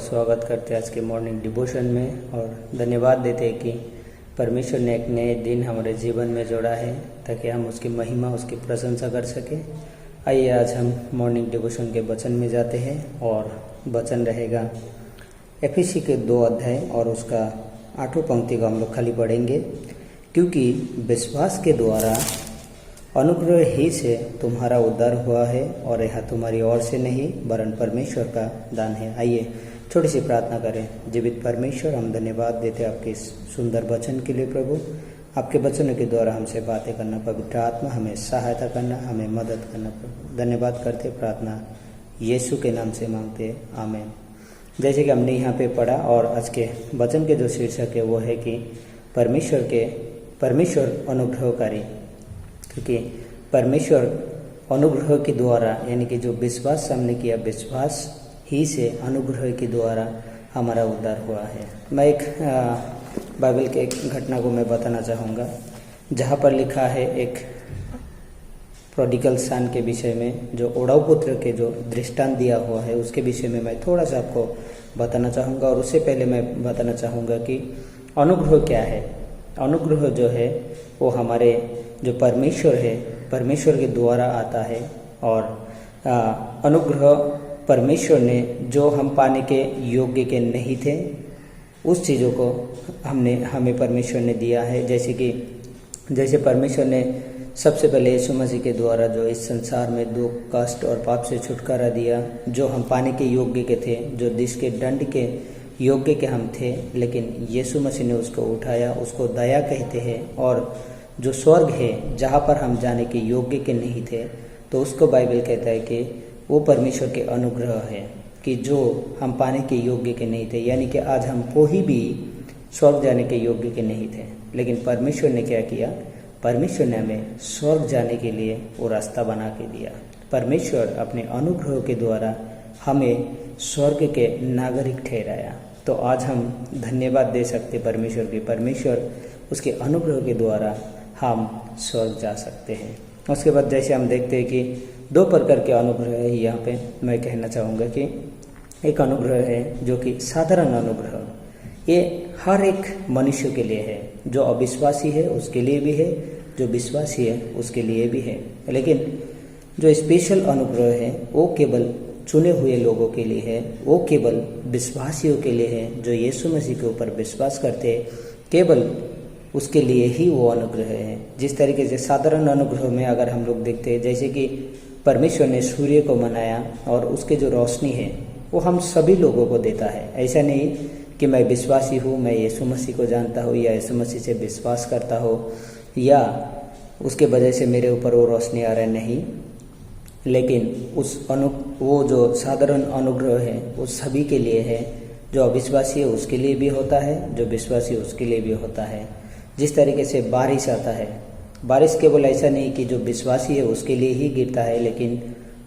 स्वागत करते हैं आज के मॉर्निंग डिवोशन में। और धन्यवाद देते हैं कि परमेश्वर ने एक नए दिन हमारे जीवन में जोड़ा है ताकि हम उसकी महिमा, उसकी प्रशंसा कर सकें। आइए आज हम मॉर्निंग डिवोशन के वचन में जाते हैं और वचन रहेगा एफिसी के 2 अध्याय और उसका 8वां पंक्ति को हम लोग खाली पढ़ेंगे। क्योंकि विश्वास के द्वारा अनुग्रह ही से तुम्हारा उद्धार हुआ है और यह तुम्हारी ओर से नहीं वरन परमेश्वर का दान है। आइए छोटी सी प्रार्थना करें। जीवित परमेश्वर, हम धन्यवाद देते हैं आपके इस सुंदर वचन के लिए। प्रभु, आपके वचनों के द्वारा हमसे बातें करना, पवित्र आत्मा हमें सहायता करना, हमें मदद करना। प्रभु धन्यवाद करते, प्रार्थना यीशु के नाम से मांगते हैं, आमीन। जैसे कि हमने यहाँ पे पढ़ा और आज के वचन के जो शीर्षक है वो है कि परमेश्वर अनुग्रहकारी। क्योंकि परमेश्वर अनुग्रह के द्वारा, यानी कि जो विश्वास हमने किया, विश्वास ही से अनुग्रह के द्वारा हमारा उद्धार हुआ है। मैं एक बाइबल के एक घटना को मैं बताना चाहूँगा, जहाँ पर लिखा है एक प्रोडिगल सन के विषय में, जो ओढ़ाऊ पुत्र के जो दृष्टांत दिया हुआ है उसके विषय में मैं थोड़ा सा आपको बताना चाहूँगा। और उससे पहले मैं बताना चाहूँगा कि अनुग्रह क्या है। अनुग्रह जो है वो हमारे जो परमेश्वर है, परमेश्वर के द्वारा आता है। और अनुग्रह परमेश्वर ने जो हम पाने के योग्य के नहीं थे, उस चीज़ों को हमें परमेश्वर ने दिया है। जैसे परमेश्वर ने सबसे पहले यीशु मसीह के द्वारा जो इस संसार में दुख, कष्ट और पाप से छुटकारा दिया, जो हम पाने के योग्य के थे, जो देश के दंड के योग्य के हम थे, लेकिन यीशु मसीह ने उसको उठाया, उसको दया कहते हैं। और जो स्वर्ग है जहाँ पर हम जाने के योग्य के नहीं थे, तो उसको बाइबल कहता है कि वो परमेश्वर के अनुग्रह है कि जो हम पाने के योग्य के नहीं थे। यानी कि आज हम कोई भी स्वर्ग जाने के योग्य के नहीं थे, लेकिन परमेश्वर ने क्या किया, परमेश्वर ने हमें स्वर्ग जाने के लिए वो रास्ता बना के दिया। परमेश्वर अपने अनुग्रह के द्वारा हमें स्वर्ग के नागरिक ठहराया। तो आज हम धन्यवाद दे सकते परमेश्वर के, परमेश्वर उसके अनुग्रह के द्वारा हम स्वर्ग जा सकते हैं। उसके बाद जैसे हम देखते हैं कि 2 प्रकार के अनुग्रह है। यहाँ पे मैं कहना चाहूँगा कि एक अनुग्रह है जो कि साधारण अनुग्रह, ये हर एक मनुष्य के लिए है। जो अविश्वासी है उसके लिए भी है, जो विश्वासी है उसके लिए भी है। लेकिन जो स्पेशल अनुग्रह है वो केवल चुने हुए लोगों के लिए है, वो केवल विश्वासियों के लिए है। जो यीशु मसीह के ऊपर विश्वास करते हैं, केवल उसके लिए ही वो अनुग्रह है। जिस तरीके से साधारण अनुग्रह में अगर हम लोग देखते हैं, जैसे कि परमेश्वर ने सूर्य को बनाया और उसके जो रोशनी है वो हम सभी लोगों को देता है। ऐसा नहीं कि मैं विश्वासी हूँ, मैं यीशु मसीह को जानता हूँ या यीशु मसीह से विश्वास करता हूँ या उसके वजह से मेरे ऊपर वो रोशनी आ रहा है, नहीं। लेकिन वो जो साधारण अनुग्रह है वो सभी के लिए है। जो अविश्वासी है उसके लिए भी होता है, जो विश्वासी है उसके लिए भी होता है। जिस तरीके से बारिश आता है, बारिश केवल ऐसा नहीं कि जो विश्वासी है उसके लिए ही गिरता है, लेकिन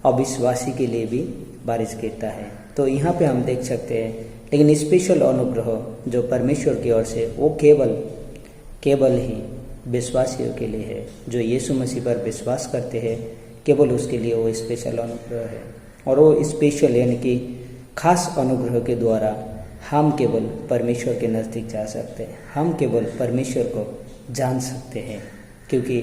अविश्वासी के लिए भी बारिश गिरता है। तो यहाँ पे हम देख सकते हैं, लेकिन स्पेशल अनुग्रह जो परमेश्वर की ओर से वो केवल ही विश्वासियों के लिए है। जो यीशु मसीह पर विश्वास करते हैं, केवल उसके लिए वो स्पेशल अनुग्रह है। और वो स्पेशल यानी कि खास अनुग्रह के द्वारा हम केवल परमेश्वर के नज़दीक जा सकते हैं, हम केवल परमेश्वर को जान सकते हैं। क्योंकि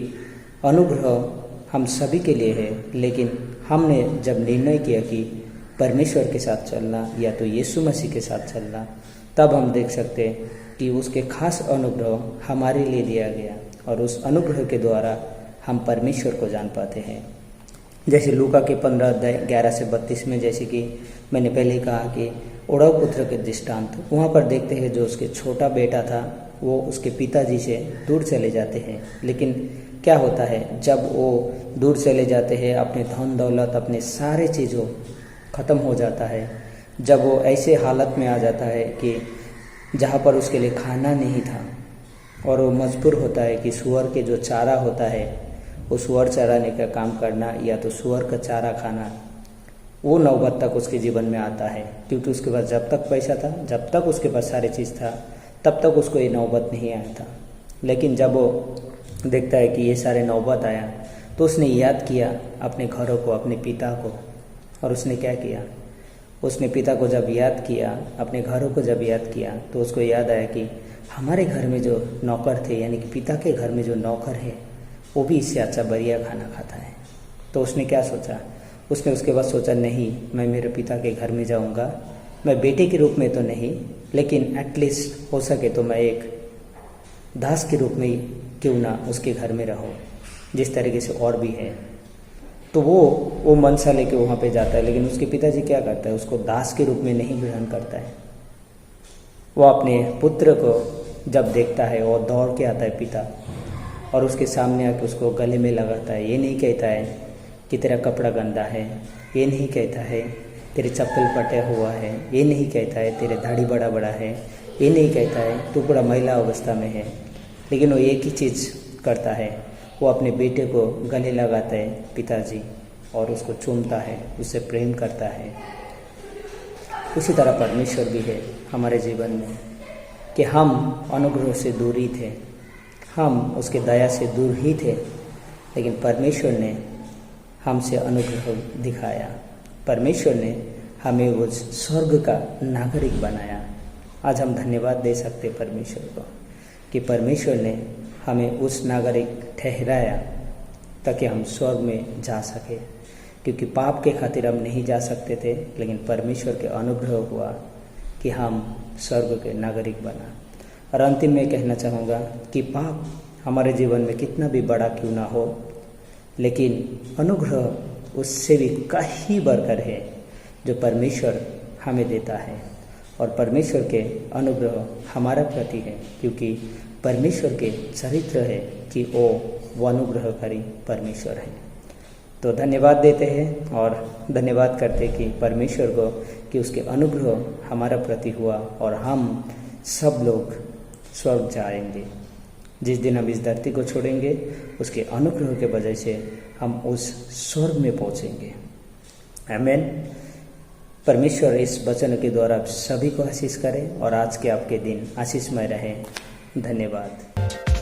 अनुग्रह हम सभी के लिए है, लेकिन हमने जब निर्णय किया कि परमेश्वर के साथ चलना या तो यीशु मसीह के साथ चलना, तब हम देख सकते हैं कि उसके खास अनुग्रह हमारे लिए दिया गया और उस अनुग्रह के द्वारा हम परमेश्वर को जान पाते हैं। जैसे लूका के 15 अध्याय 11 से 32 में, जैसे कि मैंने पहले कहा कि ओढ़ाऊ पुत्र के दृष्टांत, वहाँ पर देखते हैं जो उसके छोटा बेटा था वो उसके पिताजी से दूर चले जाते हैं। लेकिन क्या होता है, जब वो दूर चले जाते हैं, अपने धन दौलत, अपने सारे चीज़ों ख़त्म हो जाता है, जब वो ऐसे हालत में आ जाता है कि जहाँ पर उसके लिए खाना नहीं था और वो मजबूर होता है कि सूअर के जो चारा होता है वो सूअर चराने का काम करना या तो सूअर का चारा खाना, वो नौबत तक उसके जीवन में आता है। क्योंकि उसके पास जब तक पैसा था, जब तक उसके पास सारी चीज़ था, तब तक उसको ये नौबत नहीं आया था। लेकिन जब वो देखता है कि ये सारे नौबत आया, तो उसने याद किया अपने घरों को, अपने पिता को, और उसने क्या किया, उसने पिता को जब याद किया, अपने घरों को जब याद किया, तो उसको याद आया कि हमारे घर में जो नौकर थे, यानी कि पिता के घर में जो नौकर है, वो भी इससे अच्छा बढ़िया खाना खाता है। तो उसने क्या सोचा, उसने उसके बाद सोचा, नहीं, मैं मेरे पिता के घर में जाऊंगा, मैं बेटे के रूप में तो नहीं, लेकिन एटलीस्ट हो सके तो मैं एक दास के रूप में क्यों ना उसके घर में रहूं, जिस तरीके से और भी है। तो वो मनसा लेके वहाँ पे जाता है, लेकिन उसके पिताजी क्या करता है, उसको दास के रूप में नहीं ग्रहण करता है। वो अपने पुत्र को जब देखता है, वो दौड़ के आता है पिता, और उसके सामने आके उसको गले में लगाता है। ये नहीं कहता है कि तेरा कपड़ा गंदा है, ये नहीं कहता है तेरे चप्पल फटा हुआ है, ये नहीं कहता है तेरे दाढ़ी बड़ा बड़ा है, ये नहीं कहता है तू बड़ा महिला अवस्था में है, लेकिन वो एक ही चीज़ करता है, वो अपने बेटे को गले लगाता है पिताजी, और उसको चूमता है, उससे प्रेम करता है। उसी तरह परमेश्वर भी है हमारे जीवन में कि हम अनुग्रह से दूर ही थे, हम उसके दया से दूर ही थे, लेकिन परमेश्वर ने हमसे अनुग्रह दिखाया। परमेश्वर ने हमें वो स्वर्ग का नागरिक बनाया। आज हम धन्यवाद दे सकते परमेश्वर को कि परमेश्वर ने हमें उस नागरिक ठहराया ताकि हम स्वर्ग में जा सके, क्योंकि पाप के खातिर हम नहीं जा सकते थे, लेकिन परमेश्वर के अनुग्रह हुआ कि हम स्वर्ग के नागरिक बना। और अंतिम में कहना चाहूँगा कि पाप हमारे जीवन में कितना भी बड़ा क्यों ना हो, लेकिन अनुग्रह उससे भी कहीं बढ़कर है जो परमेश्वर हमें देता है। और परमेश्वर के अनुग्रह हमारा प्रति है, क्योंकि परमेश्वर के चरित्र है कि वो अनुग्रहकारी परमेश्वर है। तो धन्यवाद देते हैं और धन्यवाद करते कि परमेश्वर को कि उसके अनुग्रह हमारा प्रति हुआ और हम सब लोग स्वर्ग जाएंगे। जिस दिन हम इस धरती को छोड़ेंगे, उसके अनुग्रह के वजह से हम उस स्वर्ग में पहुंचेंगे। आमीन। परमेश्वर इस वचन के द्वारा सभी को आशीष करे और आज के आपके दिन आशीषमय रहे। धन्यवाद।